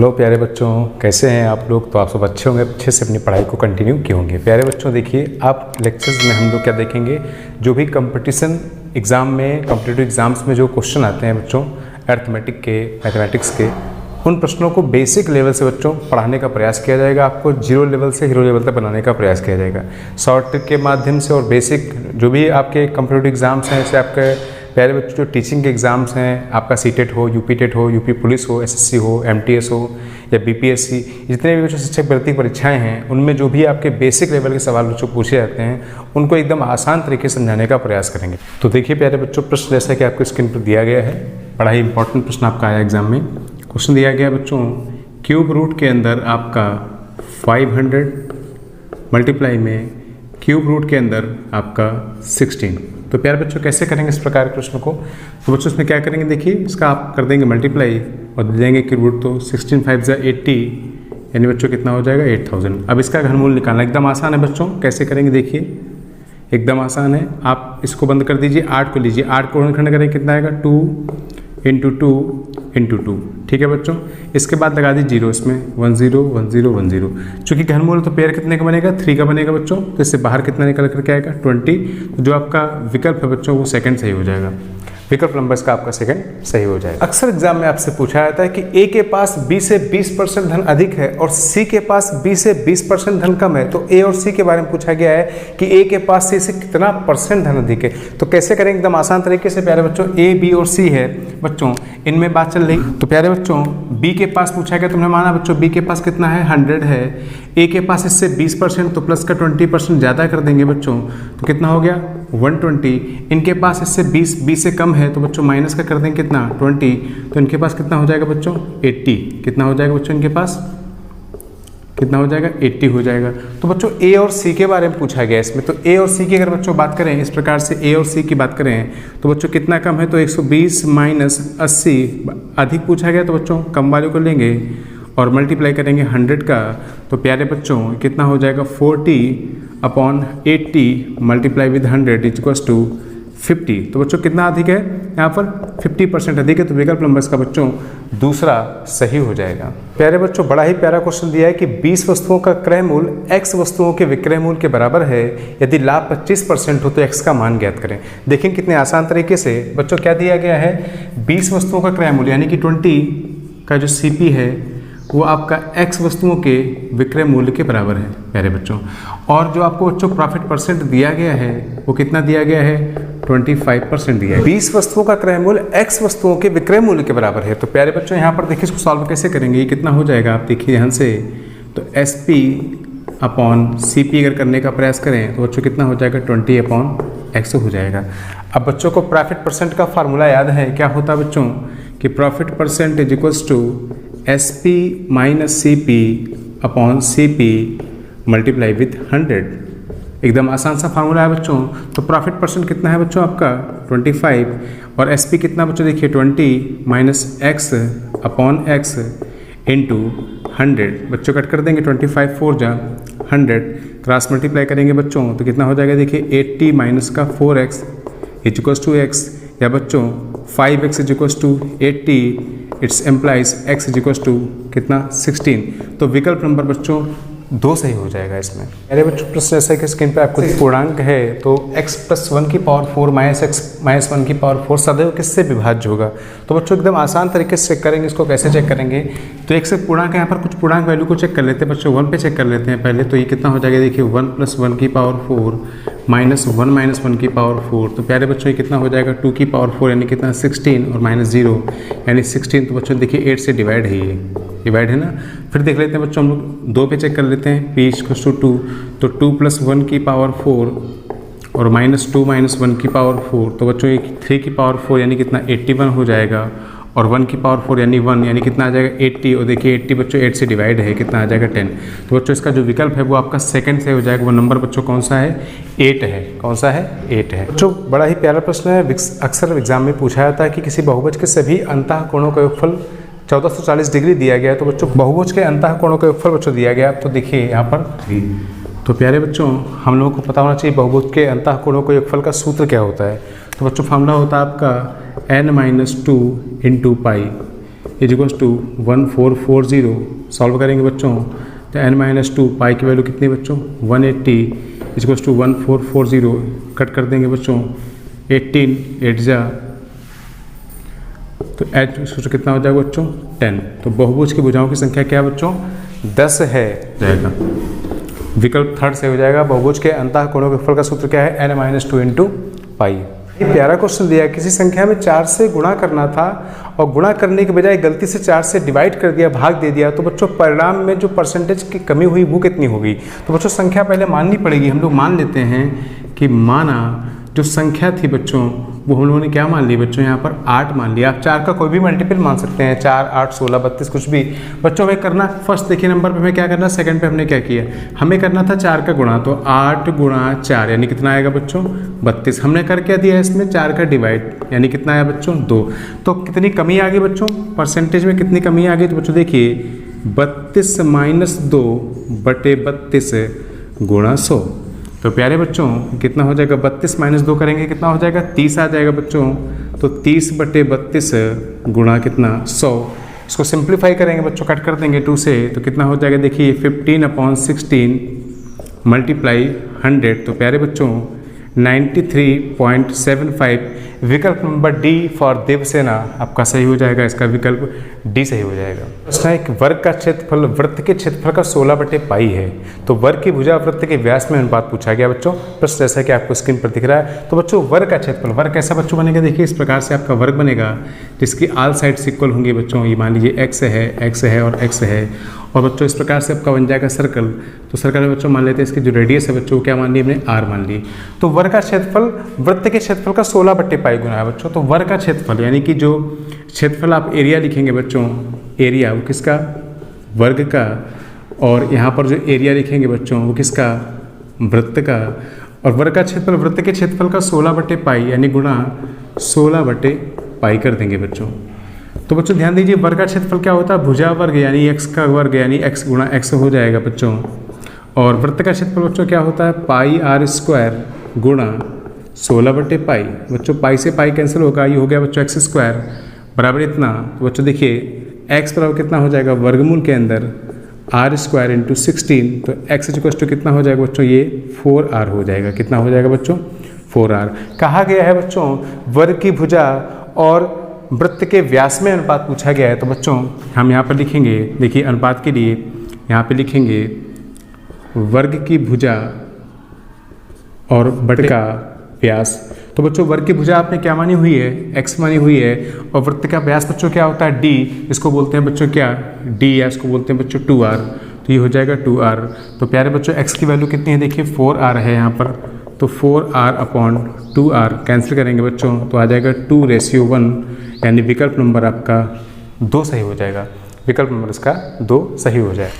Hello प्यारे बच्चों, कैसे हैं आप लोग। तो आप सब अच्छे होंगे, अच्छे से अपनी पढ़ाई को कंटिन्यू किए होंगे। प्यारे बच्चों देखिए, आप लेक्चर्स में हम लोग क्या देखेंगे, जो भी कंपटीशन एग्ज़ाम में, कॉम्पिटिटिव एग्ज़ाम्स में जो क्वेश्चन आते हैं बच्चों, अर्थमेटिक के, मैथमेटिक्स के, उन प्रश्नों को बेसिक लेवल से बच्चों पढ़ाने का प्रयास किया जाएगा। आपको जीरो लेवल से हीरो लेवल तक बनाने का प्रयास किया जाएगा शॉर्ट ट्रिक के माध्यम से। और बेसिक जो भी आपके कॉम्पिटिटिव एग्ज़ाम्स हैं, जैसे आपके प्यारे बच्चों जो टीचिंग के एग्ज़ाम्स हैं, आपका सीटेट हो, यूपी टेट हो, यूपी पुलिस हो, एसएससी हो, एमटीएस हो या बीपीएससी, जितने भी बच्चों शिक्षक भर्ती परीक्षाएं हैं, उनमें जो भी आपके बेसिक लेवल के सवाल बच्चों पूछे जाते हैं, उनको एकदम आसान तरीके से समझाने का प्रयास करेंगे। तो देखिए प्यारे बच्चों, प्रश्न जैसा कि आपको स्क्रीन पर दिया गया है, बड़ा ही इंपॉर्टेंट प्रश्न आपका आया एग्जाम में। क्वेश्चन दिया गया बच्चों, क्यूब रूट के अंदर आपका 500 मल्टीप्लाई में क्यूब रूट के अंदर आपका 16। तो प्यारे बच्चों कैसे करेंगे इस प्रकार के प्रश्न को। तो बच्चों इसमें क्या करेंगे, देखिए इसका आप कर देंगे मल्टीप्लाई और दे देंगे क्यूब रूट। तो 16 5 = 80, यानी बच्चों कितना हो जाएगा 8000। अब इसका घनमूल निकालना एकदम आसान है बच्चों। कैसे करेंगे देखिए, एकदम आसान है। आप इसको बंद कर दीजिए, 8 को लीजिए, 8 को खंड करेंगे कितना आएगा 2 × 2 × 2। ठीक है बच्चों, इसके बाद लगा दीजिए 0, इसमें 1 0 1 0 1 0। चूँकि घनमूल तो पेयर कितने का बनेगा 3 का बनेगा बच्चों, तो इससे बाहर कितना निकल करके आएगा 20। तो जो आपका विकल्प है बच्चों वो सेकंड सही हो जाएगा। विकल्प नंबर इसका आपका सेकंड सही हो जाएगा। अक्सर एग्जाम में आपसे पूछा जाता है कि ए के पास बी से 20% धन अधिक है और सी के पास बी से 20% धन कम है। तो ए और सी के बारे में पूछा गया है कि ए के पास सी से कितना % धन अधिक है। तो कैसे करेंगे एकदम आसान तरीके से। प्यारे बच्चों ए बी और सी है बच्चों, इनमें बात चल रही। तो प्यारे बच्चों बी के पास पूछा गया, तुमने माना बच्चों बी के पास कितना है 100 है, ए के पास इससे 20%, तो प्लस का 20% ज़्यादा कर देंगे बच्चों, तो कितना हो गया 120। इनके पास इससे 20 से कम है, तो बच्चों माइनस का कर देंगे कितना 20, तो इनके पास कितना हो जाएगा बच्चों 80। कितना हो जाएगा बच्चों, इनके पास कितना हो जाएगा 80 हो जाएगा। तो बच्चों ए और सी के बारे में पूछा गया इसमें। तो ए और सी की अगर बच्चों बात करें इस प्रकार से, ए और सी की बात करें तो बच्चों कितना कम है, तो 120 - 80 अधिक पूछा गया, तो बच्चों कम वाले को लेंगे और मल्टीप्लाई करेंगे 100 का। तो प्यारे बच्चों कितना हो जाएगा 40/80 मल्टीप्लाई विद 100 = 50। तो बच्चों कितना अधिक है यहाँ पर 50% अधिक है। तो विकल्प नंबर इसका बच्चों दूसरा सही हो जाएगा। प्यारे बच्चों बड़ा ही प्यारा क्वेश्चन दिया है कि 20 वस्तुओं का क्रय मूल्य x वस्तुओं के विक्रय मूल्य के बराबर है। यदि लाभ 25% हो तो x का मान ज्ञात करें। देखें कितने आसान तरीके से बच्चों क्या दिया गया है, 20 वस्तुओं का क्रय मूल्य यानी कि 20 का जो CP है वो आपका x वस्तुओं के विक्रय मूल्य के बराबर है प्यारे बच्चों। और जो आपको बच्चों प्रॉफिट % दिया गया है वो कितना दिया गया है 25% दिया है। 20 वस्तुओं का क्रय मूल्य x वस्तुओं के विक्रय मूल्य के बराबर है। तो प्यारे बच्चों यहाँ पर देखिए इसको सॉल्व कैसे करेंगे, ये कितना हो जाएगा आप देखिए यहाँ से। तो SP/CP अगर करने का प्रयास करें तो बच्चों कितना हो जाएगा 20/x हो जाएगा। अब बच्चों को प्रॉफिट % का फार्मूला याद है, क्या होता है बच्चों कि profit % SP - CP/CP multiply with 100। एकदम आसान सा फार्मूला है बच्चों। तो प्रॉफिट % कितना है बच्चों आपका 25 और SP कितना बच्चों देखिए 20 - x/x इंटू 100। बच्चों कट कर देंगे 25 4 × 100 क्रॉस मल्टीप्लाई करेंगे बच्चों तो कितना हो जाएगा देखिए 80 - का 4x = x, या बच्चों 5x = 80, इट्स एम्प्लाइज x = कितना 16। तो विकल्प नंबर बच्चों 2 सही हो जाएगा इसमें। मेरे बच्चों प्रश्न जैसा कि स्क्रीन पे आपको पूर्णांक है तो x + 1 की पावर 4 - x - 1 की पावर 4 सदैव किससे विभाज्य होगा। तो बच्चों एकदम आसान तरीके से चेक करेंगे। इसको कैसे चेक करेंगे, तो एक से पूर्णांक यहाँ पर कुछ पूर्णांक वैल्यू को चेक कर लेते हैं बच्चों। 1 पे चेक कर लेते हैं पहले। तो ये कितना हो जाएगा देखिए 1 + 1 की पावर 4 - 1 - 1 की पावर 4। तो प्यारे बच्चों ये कितना हो जाएगा 2 की पावर 4 यानी कितना 16 और -0 यानी 16। तो बच्चों देखिए 8 से डिवाइड है, ये डिवाइड है ना। फिर देख लेते हैं बच्चों हम लोग 2 पे चेक कर लेते हैं, p = 2। तो 2 + 1 की पावर 4 और -2 - 1 की पावर 4। तो बच्चों ये 3 की पावर 4 यानी कितना 81 हो जाएगा और 1 की पावर 4 यानी 1 यानी कितना आ जाएगा 80। और देखिए 80 बच्चों 8 से डिवाइड है, कितना आ जाएगा 10। तो बच्चों इसका जो विकल्प है वो आपका सेकंड से हो जाएगा। वो नंबर बच्चों कौन सा है 8 है। कौन सा है 8 है बच्चों। बड़ा ही प्यारा प्रश्न है, अक्सर एग्जाम में पूछा जाता है कि किसी बहुभुज के सभी अंतः कोणों का योगफल 1440 डिग्री दिया गया है। तो बच्चों बहुभुज के अंतः कोणों का योगफल बच्चों दिया गया। तो देखिए यहाँ पर तो प्यारे बच्चों हम लोगों को पता होना चाहिए बहुभुज के अंतः कोणों के योगफल का सूत्र क्या होता है। तो बच्चों फार्मूला होता है आपका n - 2 × π is equals to 1440। Solve करेंगे बच्चों तो n-2 पाई की वैल्यू कितनी बच्चों 180 इज इक्वल्स टू 1440। कट कर देंगे बच्चों 18 8 जा तो एच सोचो कितना हो जाएगा बच्चों 10। तो बहुभुज की भुजाओं की संख्या क्या है बच्चों 10 है जाएगा। विकल्प थर्ड से हो जाएगा। बहुभुज के अंतः कोणों के फल का सूत्र क्या है n-2 इंटू पाई। ये प्यारा क्वेश्चन दिया है, किसी संख्या में 4 से गुणा करना था और गुणा करने के बजाय गलती से 4 से डिवाइड कर दिया, भाग दे दिया, तो बच्चों परिणाम में जो परसेंटेज की कमी हुई वो कितनी होगी। तो बच्चों संख्या पहले माननी पड़ेगी। हम लोग मान लेते हैं कि माना जो संख्या थी बच्चों वो हम लोगों ने क्या मान ली बच्चों यहाँ पर 8 मान लिया। आप 4 का कोई भी मल्टीपल मान सकते हैं, 4 8 16 32 कुछ भी। बच्चों हमें करना फर्स्ट देखिए नंबर पे हमें क्या करना, सेकंड पे हमने क्या किया, हमें करना था 4 का गुणा, तो 8 गुणा 4 यानी कितना आएगा बच्चों 32। हमने कर क्या दिया इसमें 4 का डिवाइड यानी कितना आया बच्चों 2। तो कितनी कमी आ गई बच्चों परसेंटेज में, कितनी कमी आ गई, तो बच्चों देखिए 32 माइनस 2 बटे 32 गुणा 100। तो प्यारे बच्चों कितना हो जाएगा 32 माइनस 2 करेंगे कितना हो जाएगा 30 आ जाएगा बच्चों। तो 30 बटे 32 गुणा कितना 100। इसको सिंप्लीफाई करेंगे बच्चों, कट कर देंगे 2 से, तो कितना हो जाएगा देखिए 15/16 मल्टीप्लाई 100। तो प्यारे बच्चों 93.75। विकल्प नंबर डी फॉर देवसेना आपका सही हो जाएगा। इसका विकल्प डी सही हो जाएगा। प्रश्न है एक वर्ग का क्षेत्रफल वृत्त के क्षेत्रफल का 16 बटे पाई है, तो वर्ग की भुजा वृत्त के व्यास में अनुपात पूछा गया बच्चों। प्रश्न जैसा कि आपको स्क्रीन पर दिख रहा है। तो बच्चों वर्ग का क्षेत्रफल, वर्ग कैसा बच्चों बनेगा, देखिए इस प्रकार से आपका वर्ग बनेगा जिसकी ऑल साइड्स इक्वल होंगी बच्चों। ये मान लीजिए x है और x है, और बच्चों इस प्रकार से आपका बन जाएगा सर्कल। तो सर्कल में बच्चों मान लेते हैं इसकी जो रेडियस है बच्चों क्या मान ली हमने r मान ली। तो वर्ग का क्षेत्रफल वृत्त के क्षेत्रफल का 16 बटे पाई गुना है बच्चों। तो वर्ग का क्षेत्रफल यानी कि जो क्षेत्रफल आप एरिया लिखेंगे बच्चों, एरिया वो किसका वर्ग का, और यहाँ पर जो एरिया लिखेंगे बच्चों वो किसका वृत्त का। और वर्ग का क्षेत्रफल वृत्त के क्षेत्रफल का 16 बटे पाई यानी गुणा 16 बटे पाई कर देंगे बच्चों। तो बच्चों ध्यान दीजिए वर्ग का क्षेत्रफल क्या होता है भुजा वर्ग यानी x का वर्ग यानी x गुणा x हो जाएगा बच्चों। और वृत्त का क्षेत्रफल बच्चों क्या होता है पाई r स्क्वायर गुणा 16 बटे पाई। बच्चों पाई से पाई कैंसिल होगा, ये हो गया बच्चों x स्क्वायर बराबर इतना। तो बच्चों देखिए x बराबर कितना हो जाएगा वर्गमूल के अंदर r स्क्वायर इंटू 16। तो x इक्वल टू कितना हो जाएगा बच्चों ये 4r हो जाएगा। कितना हो जाएगा बच्चों 4r। कहा गया है बच्चों वर्ग की भुजा और वृत्त के व्यास में अनुपात पूछा गया है। तो बच्चों हम यहाँ पर लिखेंगे, देखिए अनुपात के लिए यहाँ पे लिखेंगे वर्ग की भुजा और वृत्त का व्यास। तो बच्चों वर्ग की भुजा आपने क्या मानी हुई है x मानी हुई है, और वृत्त का व्यास बच्चों क्या होता है d, इसको बोलते हैं बच्चों क्या d, या इसको बोलते हैं बच्चों 2r। तो ये हो जाएगा 2r। तो प्यारे बच्चों x की वैल्यू कितनी है देखिए 4r है यहाँ पर। तो 4r/2r कैंसिल करेंगे बच्चों तो आ जाएगा 2:1 यानी विकल्प नंबर आपका 2 सही हो जाएगा। विकल्प नंबर इसका 2 सही हो जाए।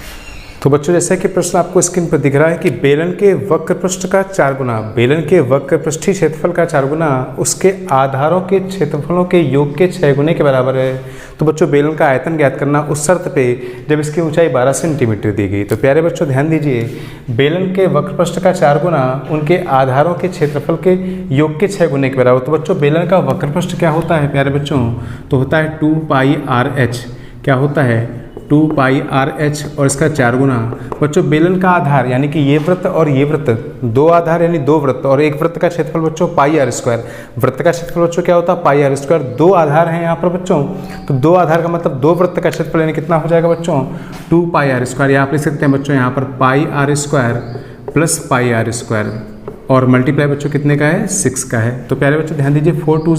तो बच्चों जैसा कि प्रश्न आपको स्क्रीन पर दिख रहा है कि बेलन के वक्र पृष्ठ का 4 गुना, बेलन के वक्र पृष्ठीय क्षेत्रफल का 4 गुना उसके आधारों के क्षेत्रफलों के योग के 6 गुने के बराबर है। तो बच्चों बेलन का आयतन ज्ञात करना उस शर्त पे जब इसकी ऊंचाई 12 सेंटीमीटर दी गई। तो प्यारे बच्चों ध्यान दीजिए बेलन के वक्र पृष्ठ का 4 गुना उनके आधारों के क्षेत्रफल के योग के 6 गुने के बराबर। तो बच्चों बेलन का वक्र पृष्ठ क्या होता है प्यारे बच्चों, तो होता है 2πrh। क्या होता है 2πrh और इसका 4 गुना। बच्चों बेलन का आधार यानी कि ये वृत्त और ये वृत्त, 2 आधार यानी 2 वृत्त और एक वृत्त का क्षेत्रफल बच्चों πr²। वृत्त का क्षेत्रफल बच्चों क्या होता है πr²। 2 आधार हैं यहाँ पर बच्चों, तो 2 आधार का मतलब 2 वृत्त का क्षेत्रफल यानी कितना हो जाएगा बच्चों 2πr²। या आप लिख सकते हैं बच्चों यहाँ पर πr² प्लस πr², और मल्टीप्लाई बच्चों कितने का है 6 का है। तो प्यारे बच्चों ध्यान दीजिए 4 2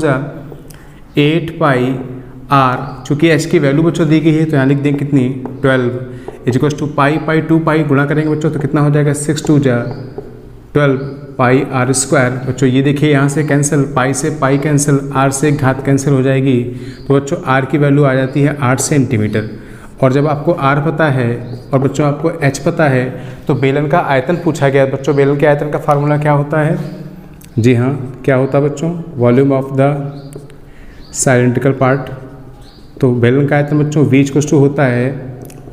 8πr, चूँकि एच की वैल्यू बच्चों दी गई है तो यहाँ लिख देंगे कितनी 12 इज टू पाई 2π गुणा करेंगे बच्चों तो कितना हो जाएगा 6 2 12 πr²। बच्चों ये देखिए यहाँ से कैंसिल, पाई से पाई कैंसिल, r से घात कैंसिल हो जाएगी। तो बच्चों r की वैल्यू आ जाती है 8 सेंटीमीटर। और जब आपको r पता है और बच्चों आपको h पता है तो बेलन का आयतन पूछा गया। बच्चों बेलन के आयतन का फार्मूला क्या होता है, जी हाँ क्या होता है बच्चों वॉल्यूम ऑफ द साइलेंट्रिकल पार्ट। तो बेलन का आयतन बच्चों v = होता है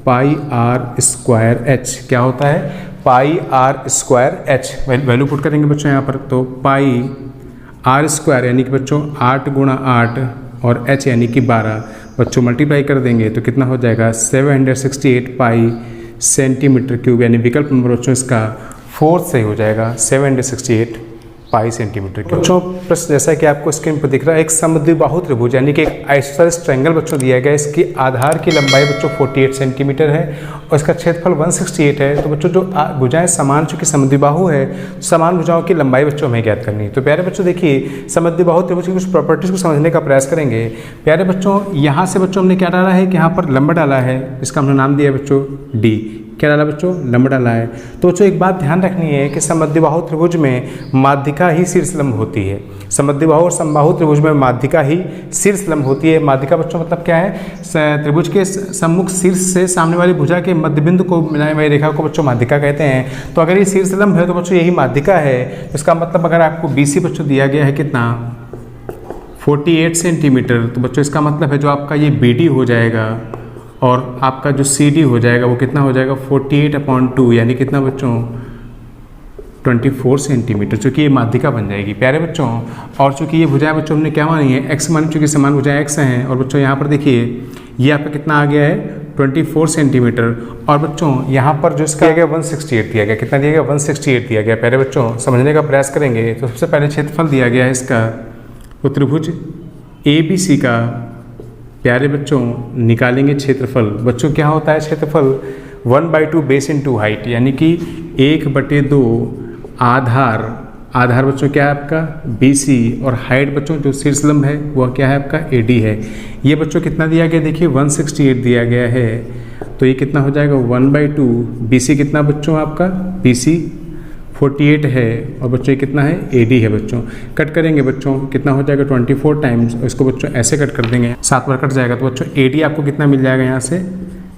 πr²h। क्या होता है πr²h। वैल्यू पुट करेंगे बच्चों यहाँ पर, तो πr² यानी कि बच्चों 8 × 8 और h यानी कि 12 बच्चों मल्टीप्लाई कर देंगे तो कितना हो जाएगा 768 पाई सेंटीमीटर क्यूब, यानी विकल्प नंबर बच्चों इसका 4 सही हो जाएगा, 768 पाई सेंटीमीटर क्यूब। बच्चों प्रश्न जैसा कि आपको स्क्रीन पर दिख रहा है, एक समद्विबाहु त्रिभुज यानी कि एक आइसोसेलेस ट्रायंगल बच्चों दिया गया है। इसकी आधार की लंबाई बच्चों 48 सेंटीमीटर है और इसका क्षेत्रफल 168 है। तो बच्चों जो भुजाएं समान चूंकि समद्विबाहु है, समान भुजाओं की लंबाई बच्चों हमें ज्ञात करनी है। तो प्यारे बच्चों देखिए समद्विबाहु त्रिभुज की कुछ प्रॉपर्टीज को समझने का प्रयास करेंगे। प्यारे बच्चों यहाँ से बच्चों हमने क्या डाला है कि यहाँ पर लंबा डाला है, इसका हमने नाम दिया है बच्चों डी। क्या डाला बच्चों? लंबा डाला है। तो बच्चों एक बात ध्यान रखनी है कि समद्विबाहु त्रिभुज में माध्यिका ही शीर्षलंब होती है। समद्विबाहु और समबाहु त्रिभुज में माध्यिका ही शीर्षलंब होती है। माध्यिका बच्चों मतलब क्या है? त्रिभुज के सम्मुख शीर्ष से सामने वाली भुजा के मध्य बिंदु को मिलाने वाली रेखा को बच्चों माध्यिका कहते हैं। तो अगर ये शीर्षलंब है तो बच्चों यही माध्यिका है। तो इसका मतलब अगर आपको BC बच्चों दिया गया है कितना 48 सेंटीमीटर, तो बच्चों इसका मतलब है जो आपका ये BD हो जाएगा और आपका जो CD हो जाएगा वो कितना हो जाएगा 48/2, यानी कितना बच्चों 24 सेंटीमीटर, चूँकि ये माध्यिका बन जाएगी प्यारे बच्चों। और चूँकि ये भुजाएं बच्चों हमने क्या मानी है? x मानी, चूँकि समान भुजाएं x हैं। और बच्चों यहाँ पर देखिए ये आपका कितना आ गया है 24 सेंटीमीटर। और बच्चों यहाँ पर जो इसका दिया गया 168 दिया गया, कितना दिया गया 168 दिया गया। प्यारे बच्चों समझने का प्रयास करेंगे तो सबसे पहले क्षेत्रफल दिया गया है इसका, तो त्रिभुज ABC का प्यारे बच्चों निकालेंगे क्षेत्रफल। बच्चों क्या होता है क्षेत्रफल? 1/2 बेस इंटू हाइट, यानी कि 1/2 आधार बच्चों क्या है आपका BC, और हाइट बच्चों जो शीर्षलंब है वह क्या है आपका AD है। ये बच्चों कितना दिया गया? देखिए 168 दिया गया है, तो ये कितना हो जाएगा 1/2। BC कितना बच्चों आपका? BC 48 है और बच्चों ये कितना है? AD है बच्चों। कट करेंगे बच्चों कितना हो जाएगा 24 टाइम्स, और इसको बच्चों ऐसे कट कर देंगे 7 बार कट जाएगा। तो बच्चों AD आपको कितना मिल जाएगा यहाँ से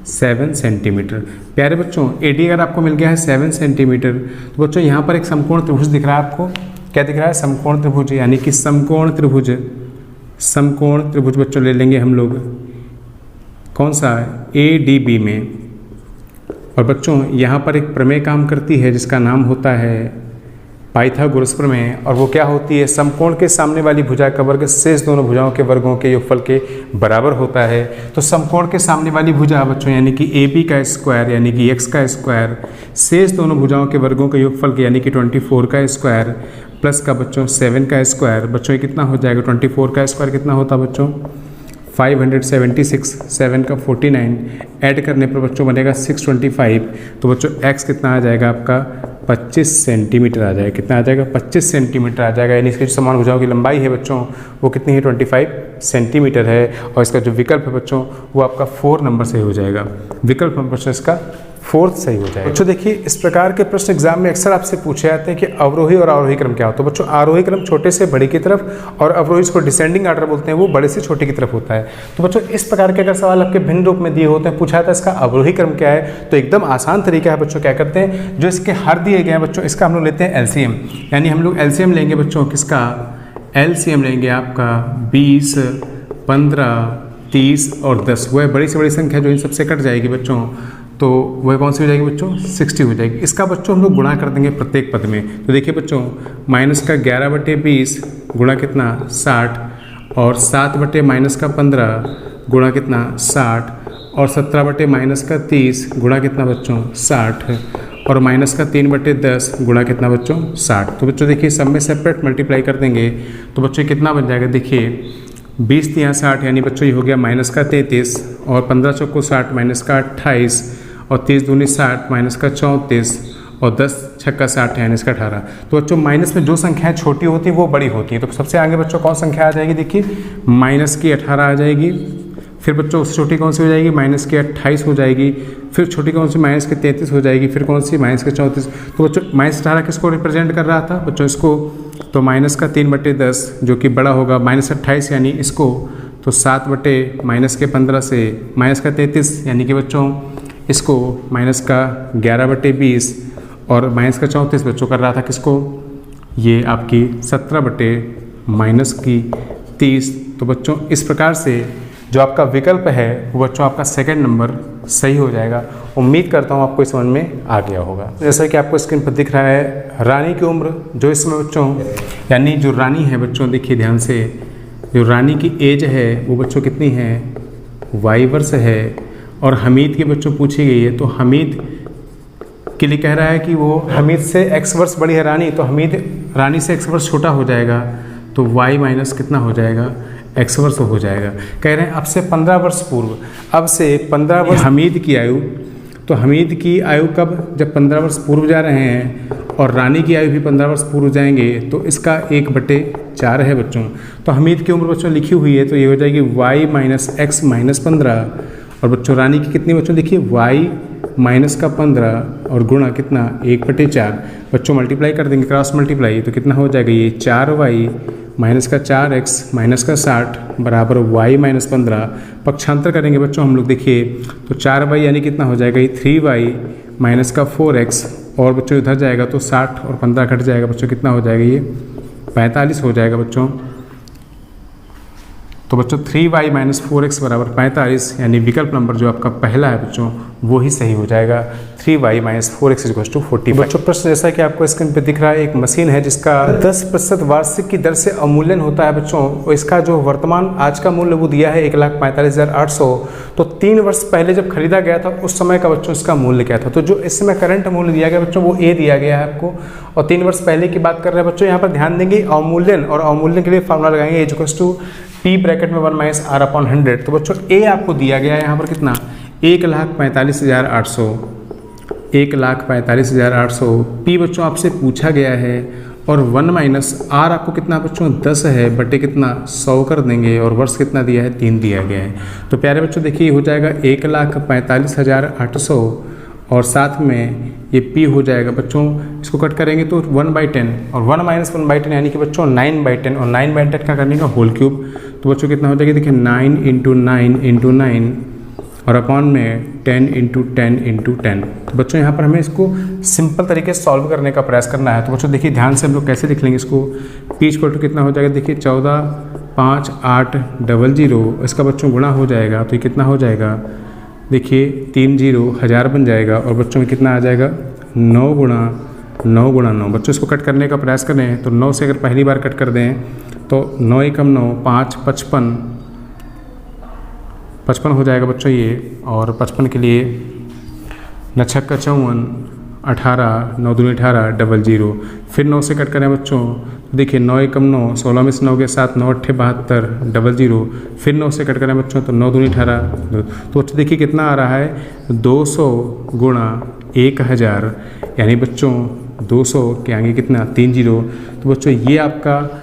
7 सेंटीमीटर। प्यारे बच्चों AD अगर आपको मिल गया है 7 सेंटीमीटर, तो बच्चों यहाँ पर एक समकोण त्रिभुज दिख रहा है आपको। क्या दिख रहा है? समकोण त्रिभुज, यानी कि समकोण त्रिभुज बच्चों ले लेंगे हम लोग, कौन सा? ADB में। और बच्चों यहाँ पर एक प्रमेय काम करती है जिसका नाम होता है पाइथागोरस प्रमेय, और वो क्या होती है? समकोण के सामने वाली भुजा का वर्ग शेष दोनों भुजाओं के वर्गों के योगफल के बराबर होता है। तो समकोण के सामने वाली भुजा बच्चों यानी कि AB का स्क्वायर यानी कि x का स्क्वायर शेष दोनों भुजाओं के वर्गों के योगफल के यानी कि 24 का स्क्वायर प्लस का बच्चों 7 का स्क्वायर। बच्चों ये कितना हो जाएगा? 24 का स्क्वायर कितना होता है बच्चों? 576, 7 का 49, ऐड करने पर बच्चों बनेगा 625। तो बच्चों x कितना आ जाएगा आपका 25 सेंटीमीटर आ जाएगा। कितना आ जाएगा? 25 सेंटीमीटर आ जाएगा। यानी इसकी जो समान भुजाओं की लंबाई है बच्चों वो कितनी है? 25 सेंटीमीटर है। और इसका जो विकल्प है बच्चों वो आपका 4 नंबर सही हो जाएगा। विकल्प नंबर बच्चों इसका 4 सही हो जाएगा। बच्चों देखिए इस प्रकार के प्रश्न एग्जाम में अक्सर आपसे पूछे जाते हैं कि अवरोही और आरोही क्रम क्या होता है। बच्चों आरोही क्रम छोटे से बड़े की तरफ और अवरोही इसको डिसेंडिंग आर्डर बोलते हैं, वो बड़े से छोटे की तरफ होता है। तो बच्चों इस प्रकार के अगर सवाल आपके भिन्न रूप में दिए होते हैं, पूछा था इसका अवरोही क्रम क्या है, तो एकदम आसान तरीका है बच्चों। क्या करते हैं, जो इसके हर दिए गए हैं बच्चों इसका हम लोग लेते हैं LCM, यानी हम लोग LCM लेंगे बच्चों। किसका LCM लेंगे? आपका 20, 15, 30 और 10। वह बड़ी से बड़ी संख्या जो इन सबसे कट जाएगी बच्चों, तो वह कौन सी हो जाएगी बच्चों? 60 हो जाएगी। इसका बच्चों हम लोग गुणा कर देंगे प्रत्येक पद में। तो देखिए बच्चों माइनस का 11/20 गुणा कितना 60, और 7/-15 गुणा कितना 60, और 17/-30 गुणा कितना बच्चों 60, और माइनस का 3/10 गुणा कितना बच्चों 60। तो बच्चों देखिए सब में सेपरेट मल्टीप्लाई कर देंगे तो बच्चों कितना बन जाएगा? देखिए 20 × 60 यानी बच्चों ये हो गया माइनस का 33, और 15 चौको 60 माइनस का 28, और 30 दूनी 60 माइनस का 34, और 10 छक्का 60 यानी इसका 18। तो बच्चों माइनस में जो संख्याएं छोटी होती हैं वो बड़ी होती हैं। तो सबसे आगे बच्चों कौन संख्या आ जाएगी? देखिए माइनस की 18 आ जाएगी, फिर बच्चों उससे छोटी कौन सी हो जाएगी? माइनस की 28 हो जाएगी, फिर छोटी कौन सी? माइनस की 33 हो जाएगी, फिर कौन सी? माइनस की 34। तो बच्चों माइनस 18 किसको रिप्रेजेंट कर रहा था बच्चों? इसको। तो माइनस का 3/10 जो कि बड़ा होगा, माइनस 28 यानी इसको, तो 7/-15 से माइनस का 33 यानी कि बच्चों इसको, माइनस का 11/20 और माइनस का 34 बच्चों कर रहा था किसको? ये आपकी 17/-30। तो बच्चों इस प्रकार से जो आपका विकल्प है वो बच्चों आपका सेकंड नंबर सही हो जाएगा। उम्मीद करता हूँ आपको इस समझ में आ गया होगा। जैसा कि आपको स्क्रीन पर दिख रहा है रानी की उम्र जो इसमें बच्चों, यानी जो रानी है बच्चों देखिए ध्यान से, जो रानी की एज है वो बच्चों कितनी है वाई वर्ष है और हमीद की बच्चों पूछी गई है, तो हमीद के लिए कह रहा है कि वो हमीद से x वर्ष बड़ी है रानी, तो हमीद रानी से x वर्ष छोटा हो जाएगा, तो y माइनस कितना हो जाएगा, x वर्ष हो जाएगा। कह रहे हैं अब से 15 वर्ष पूर्व, अब से 15 वर्ष हमीद की आयु, तो हमीद की आयु कब, जब 15 वर्ष पूर्व जा रहे हैं और रानी की आयु भी 15 वर्ष पूर्व जाएंगे, तो इसका 1/4 है बच्चों। तो हमीद की उम्र बच्चों लिखी हुई है, तो ये हो जाएगी y माइनस x माइनस 15, और बच्चों रानी की कितनी बच्चों लिखिए, y माइनस का 15 और गुणा कितना 1/4। बच्चों मल्टीप्लाई कर देंगे, क्रॉस मल्टीप्लाई, तो कितना हो जाएगा ये 4y माइनस का 4x माइनस का 60 बराबर y माइनस 15। पक्षांतर करेंगे बच्चों हम लोग, देखिए तो 4y यानी कितना हो जाएगा ये 3y माइनस का 4x, और बच्चों इधर जाएगा तो 60 और 15 घट जाएगा बच्चों, कितना हो जाएगा ये 45 हो जाएगा बच्चों। तो बच्चों 3y माइनस 4x बराबर 45, यानी विकल्प नंबर जो आपका पहला है बच्चों वो ही सही हो जाएगा। 3y minus 4x equal to 40। बच्चों प्रश्न जैसा कि आपको स्क्रीन पे दिख रहा है, एक मशीन है जिसका 10% वार्षिक की दर से अवमूल्यन होता है बच्चों, और इसका जो वर्तमान आज का मूल्य वो दिया है 1,45,800। तो 3 वर्ष पहले जब खरीदा गया था उस समय का बच्चों इसका मूल्य क्या था, तो जो इस समय करंट मूल्य दिया गया बच्चों वो A दिया गया है आपको, और 3 वर्ष पहले की बात कर रहे हैं बच्चों। यहाँ पर ध्यान देंगे अवमूल्यन, और अवमूल्यन के लिए फॉर्मूला लगाएंगे इक्वल टू P ब्रैकेट में 1 माइनस R/100। तो बच्चों A आपको दिया गया है यहाँ पर कितना 1,45,800, 1,45,800। P बच्चों आपसे पूछा गया है, और 1 माइनस R आपको कितना बच्चों 10 है बटे कितना 100 कर देंगे, और वर्ष कितना दिया है 3 दिया गया है। तो प्यारे बच्चों देखिए हो जाएगा 1,45,800, और साथ में ये P हो जाएगा बच्चों, इसको कट करेंगे तो 1/10, और 1 माइनस 1/10 यानी कि बच्चों 9/10, और 9/10 का करने का होल क्यूब, तो बच्चों कितना हो जाएगा देखिए 9 × 9 × 9 और अपॉन में 10 × 10 × 10। तो बच्चों यहाँ पर हमें इसको सिंपल तरीके से सॉल्व करने का प्रयास करना है। तो बच्चों देखिए ध्यान से हम लोग कैसे लिख लेंगे इसको, P इक्वल टू कितना हो जाएगा देखिए 14,5,800, इसका बच्चों गुणा हो जाएगा, तो ये कितना हो जाएगा देखिए 30,000 बन जाएगा, और बच्चों में कितना आ जाएगा 9 × 9 बच्चों इसको कट करने का प्रयास करें, तो 9 से अगर पहली बार कट कर दें तो 9 × 9 5 55 हो जाएगा बच्चों ये, और 55 के लिए 9 × 6 = 54, 18 9 दूनी 18 00। फिर 9 से कट करें बच्चों, देखिए 9 × 9 16 में से 9 के साथ 9 × 8 72 00। फिर 9 से कट करें बच्चों तो 9 दूनी 18। तो बच्चों देखिए कितना आ रहा है 200 × 1000, यानी बच्चों 200 के आगे कितना 30। तो बच्चों ये आपका